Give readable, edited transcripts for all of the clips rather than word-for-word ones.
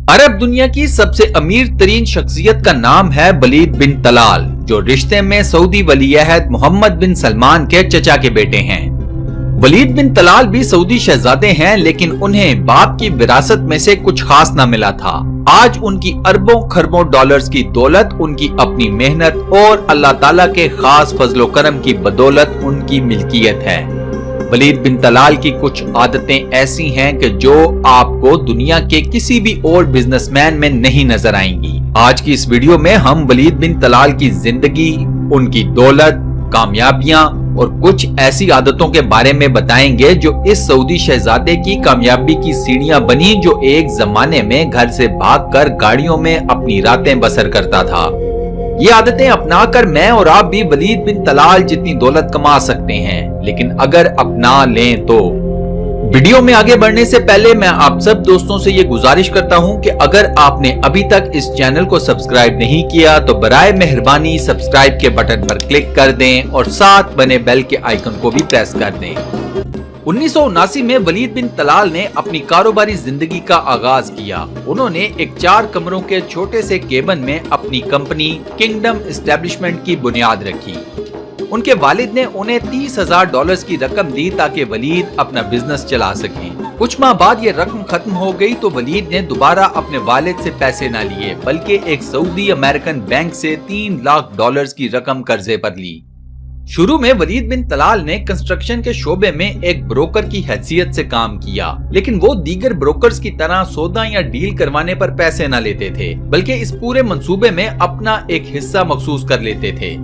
अरब दुनिया की सबसे अमीर तरीन शख्सियत का नाम है वलीद बिन तलाल, जो रिश्ते में सऊदी वलीअहद मोहम्मद बिन सलमान के चचा के बेटे हैं। वलीद बिन तलाल भी सऊदी शहजादे हैं, लेकिन उन्हें बाप की विरासत में से कुछ खास न मिला था। आज उनकी अरबों खरबों डॉलर्स की दौलत उनकी अपनी मेहनत और अल्लाह ताला के खास फजलो करम की बदौलत उनकी मिल्कियत है। वलीद बिन तलाल की कुछ आदतें ऐसी हैं कि जो आपको दुनिया के किसी भी और बिजनेसमैन में नहीं नजर आएंगी। आज की इस वीडियो में हम वलीद बिन तलाल की जिंदगी, उनकी दौलत, कामयाबियां और कुछ ऐसी आदतों के बारे में बताएंगे जो इस सऊदी शहजादे की कामयाबी की सीढ़ियां बनी, जो एक जमाने में घर से भागकर गाड़ियों में अपनी रातें बसर करता था। ये आदतें अपनाकर मैं और आप भी वलीद बिन तलाल जितनी दौलत कमा सकते हैं, लेकिन अगर अपना लें तो। वीडियो में आगे बढ़ने से पहले मैं आप सब दोस्तों से ये गुजारिश करता हूं कि अगर आपने अभी तक इस चैनल को सब्सक्राइब नहीं किया तो बराए मेहरबानी सब्सक्राइब के बटन पर क्लिक कर दें और साथ बने बेल के आइकन को भी प्रेस कर दें। 1979 में वलीद बिन तलाल ने अपनी कारोबारी जिंदगी का आगाज किया। उन्होंने एक 4 कमरों के छोटे से केबिन में अपनी कंपनी किंगडम एस्टेब्लिशमेंट की बुनियाद रखी। उनके वालिद ने उन्हें $30,000 की रकम दी ताकि वलीद अपना बिजनेस चला सकें। कुछ माह बाद ये रकम खत्म हो गई तो वलीद ने दोबारा अपने वालिद से पैसे न लिए, बल्कि एक सऊदी अमेरिकन बैंक से $3 लाख की रकम कर्जे पर ली। शुरू में वलीद बिन तलाल ने कंस्ट्रक्शन के शोबे में एक ब्रोकर की हैसियत से काम किया, लेकिन वो दीगर ब्रोकर्स की तरह सौदा या डील करवाने पर पैसे न लेते थे, बल्कि इस पूरे मंसूबे में अपना एक हिस्सा मखसूस कर लेते थे।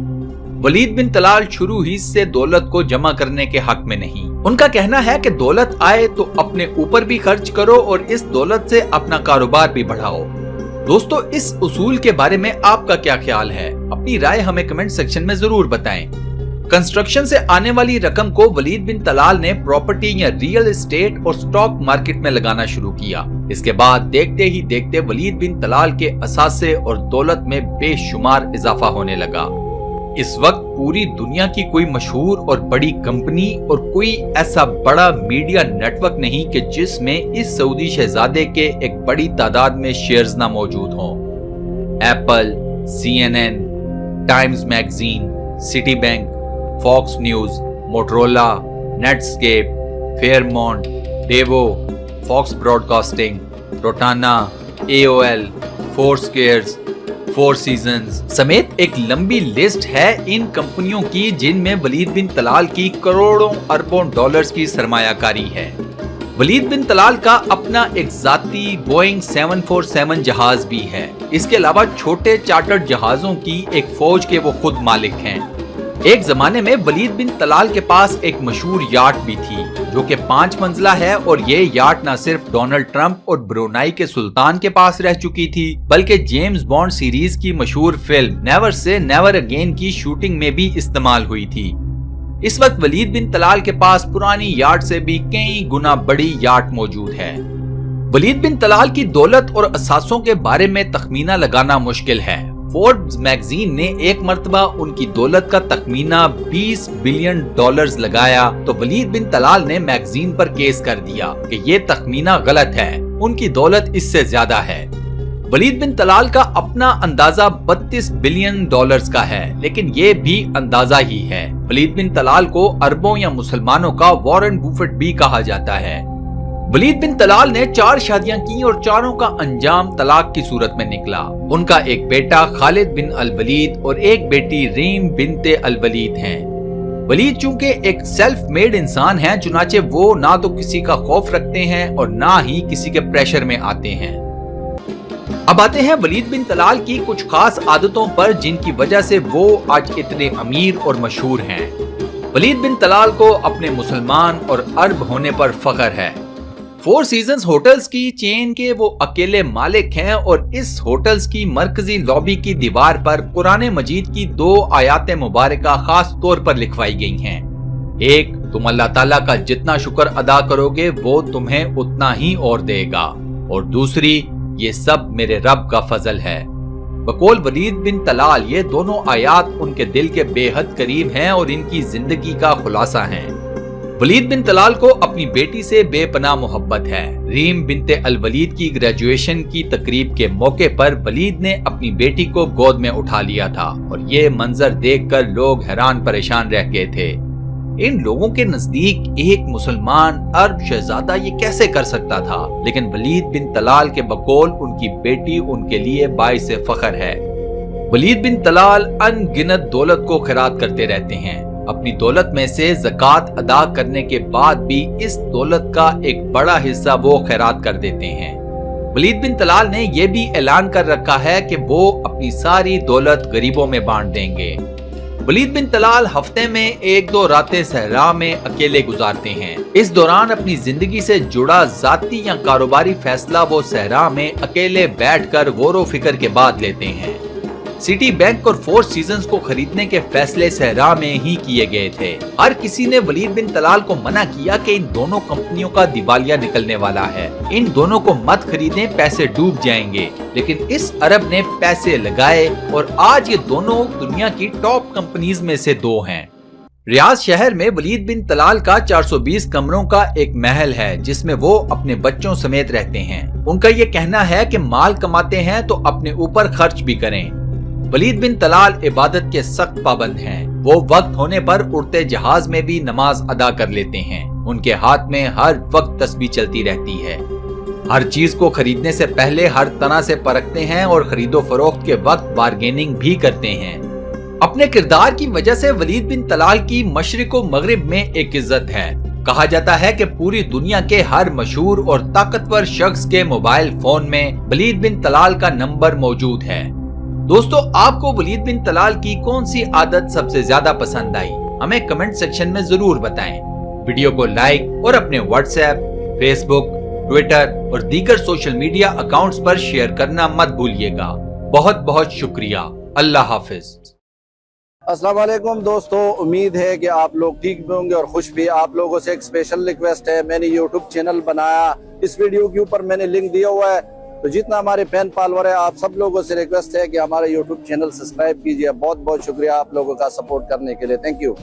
वलीद बिन तलाल शुरू ही से दौलत को जमा करने के हक में नहीं। उनका कहना है कि दौलत आए तो अपने ऊपर भी खर्च करो और इस दौलत से अपना कारोबार भी बढ़ाओ। दोस्तों, इस उसूल के बारे में आपका क्या ख्याल है? अपनी राय हमें कमेंट सेक्शन में जरूर बताएं। कंस्ट्रक्शन से आने वाली रकम को वलीद बिन तलाल ने प्रॉपर्टी या रियल एस्टेट और स्टॉक मार्केट में लगाना शुरू किया। इसके बाद देखते ही देखते वलीद बिन तलाल के असासे और दौलत में बेशुमार इजाफा होने लगा। इस वक्त पूरी दुनिया की कोई मशहूर और बड़ी कंपनी और कोई ऐसा बड़ा मीडिया नेटवर्क नहीं कि जिसमें इस सऊदी शहजादे के एक बड़ी तादाद में शेयर्स ना मौजूद हों। Apple, CNN, Times magazine, Citibank, Fox News, Motorola, Netscape, Fairmont, डेवो, Fox Broadcasting, Rotana, AOL, Foursquares, 4 Seasons समेत एक लंबी लिस्ट है इन कंपनियों की जिनमें वलीद बिन तलाल की करोड़ों अरबों डॉलर्स की सरमायाकारी है। वलीद बिन तलाल का अपना एक जाती बोइंग 747 जहाज भी है। इसके अलावा छोटे चार्टर्ड जहाजों की एक फौज के वो खुद मालिक हैं। एक जमाने में वलीद बिन तलाल के पास एक मशहूर याट भी थी, जो कि 5 मंजिला है, और ये याट न सिर्फ डोनाल्ड ट्रंप और ब्रुनाई के सुल्तान के पास रह चुकी थी, बल्कि जेम्स बॉन्ड सीरीज की मशहूर film never say never again की शूटिंग में भी इस्तेमाल हुई थी। इस वक्त वलीद बिन तलाल के पास पुरानी याट से भी कई गुना बड़ी याट मौजूद है। वलीद बिन तलाल की दौलत और असासों के बारे में तखमीना लगाना मुश्किल है। फोर्ब्स मैगजीन ने एक मर्तबा उनकी दौलत का तखमीना $20 बिलियन लगाया तो वलीद बिन तलाल ने मैगजीन पर केस कर दिया कि ये तखमीना गलत है, उनकी दौलत इससे ज्यादा है। वलीद बिन तलाल का अपना अंदाजा $32 बिलियन का है, लेकिन ये भी अंदाजा ही है। वलीद बिन तलाल को अरबों या मुसलमानों का वॉरेन बुफेट भी कहा जाता है। वलीद बिन तलाल ने 4 शादियां की और चारों का अंजाम तलाक की सूरत में निकला। उनका एक बेटा खालिद बिन अल वलीद और एक बेटी रीम बिनते अल वलीद हैं। वलीद चूंकि एक सेल्फ मेड इंसान हैं, चुनाचे वो ना तो किसी का खौफ रखते हैं और ना ही किसी के प्रेशर में आते हैं। अब आते हैं वलीद बिन तलाल की कुछ खास आदतों पर जिनकी वजह से वो आज इतने अमीर और मशहूर हैं। वलीद बिन तलाल को अपने मुसलमान और अरब होने पर फख्र है। 4 सीजन्स होटल्स की चेन के वो अकेले मालिक हैं और इस होटल्स की मरकजी लॉबी की दीवार पर कुरान मजीद की 2 आयात मुबारका खास तौर पर लिखवाई गई हैं। एक, तुम अल्लाह ताला का जितना शुक्र अदा करोगे वो तुम्हें उतना ही और देगा, और दूसरी, ये सब मेरे रब का फजल है। बकौल वलीद बिन तलाल ये दोनों आयात उनके दिल के बेहद करीब हैं और इनकी जिंदगी का खुलासा हैं। ولید بن طلال کو اپنی بیٹی سے بے پناہ محبت ہے۔ ریم بنت الولید کی گریجویشن کی تقریب کے موقع پر ولید نے اپنی بیٹی کو گود میں اٹھا لیا تھا اور یہ منظر دیکھ کر لوگ حیران پریشان رہ گئے تھے۔ ان لوگوں کے نزدیک ایک مسلمان عرب شہزادہ یہ کیسے کر سکتا تھا، لیکن ولید بن طلال کے بقول ان کی بیٹی ان کے لیے باعث فخر ہے۔ ولید بن طلال ان گنت دولت کو خیرات کرتے رہتے ہیں۔ اپنی دولت میں سے زکوٰۃ ادا کرنے کے بعد بھی اس دولت کا ایک بڑا حصہ وہ خیرات کر دیتے ہیں۔ ولید بن طلال نے یہ بھی اعلان کر رکھا ہے کہ وہ اپنی ساری دولت غریبوں میں بانٹ دیں گے۔ ولید بن طلال ہفتے میں 1-2 راتیں صحرا میں اکیلے گزارتے ہیں۔ اس دوران اپنی زندگی سے جڑا ذاتی یا کاروباری فیصلہ وہ صحرا میں اکیلے بیٹھ کر غور و فکر کے بعد لیتے ہیں۔ سٹی بینک اور 4 سیزنز کو خریدنے کے فیصلے صحرا میں ہی کیے گئے تھے۔ ہر کسی نے ولید بن طلال کو منع کیا کہ ان دونوں کمپنیوں کا دیوالیہ نکلنے والا ہے، ان دونوں کو مت خریدیں، پیسے ڈوب جائیں گے، لیکن اس عرب نے پیسے لگائے اور آج یہ دونوں دنیا کی ٹاپ کمپنیز میں سے 2 ہیں۔ ریاض شہر میں ولید بن طلال کا 420 کمروں کا ایک محل ہے جس میں وہ اپنے بچوں سمیت رہتے ہیں۔ ان کا یہ کہنا ہے کہ مال کماتے ہیں تو اپنے اوپر خرچ بھی کریں۔ ولید بن طلال عبادت کے سخت پابند ہیں۔ وہ وقت ہونے پر اڑتے جہاز میں بھی نماز ادا کر لیتے ہیں۔ ان کے ہاتھ میں ہر وقت تسبیح چلتی رہتی ہے۔ ہر چیز کو خریدنے سے پہلے ہر طرح سے پرکھتے ہیں اور خرید و فروخت کے وقت بارگیننگ بھی کرتے ہیں۔ اپنے کردار کی وجہ سے ولید بن طلال کی مشرق و مغرب میں ایک عزت ہے۔ کہا جاتا ہے کہ پوری دنیا کے ہر مشہور اور طاقتور شخص کے موبائل فون میں ولید بن طلال کا نمبر موجود ہے۔ دوستو، آپ کو ولید بن طلال کی کون سی عادت سب سے زیادہ پسند آئی؟ ہمیں کمنٹ سیکشن میں ضرور بتائیں۔ ویڈیو کو لائک اور اپنے واٹس ایپ، فیس بک، ٹویٹر اور دیگر سوشل میڈیا اکاؤنٹس پر شیئر کرنا مت بھولیے گا۔ بہت بہت شکریہ۔ اللہ حافظ۔ السلام علیکم دوستو، امید ہے کہ آپ لوگ ٹھیک بھی ہوں گے اور خوش بھی۔ آپ لوگوں سے ایک اسپیشل ریکویسٹ ہے، میں نے یوٹیوب چینل بنایا، اس ویڈیو کے اوپر میں نے لنک دیا ہوا ہے، تو جتنا ہمارے فین فالوور ہے آپ سب لوگوں سے ریکویسٹ ہے کہ ہمارے یوٹیوب چینل سبسکرائب کیجئے۔ بہت بہت شکریہ آپ لوگوں کا سپورٹ کرنے کے لیے، تھینک یو۔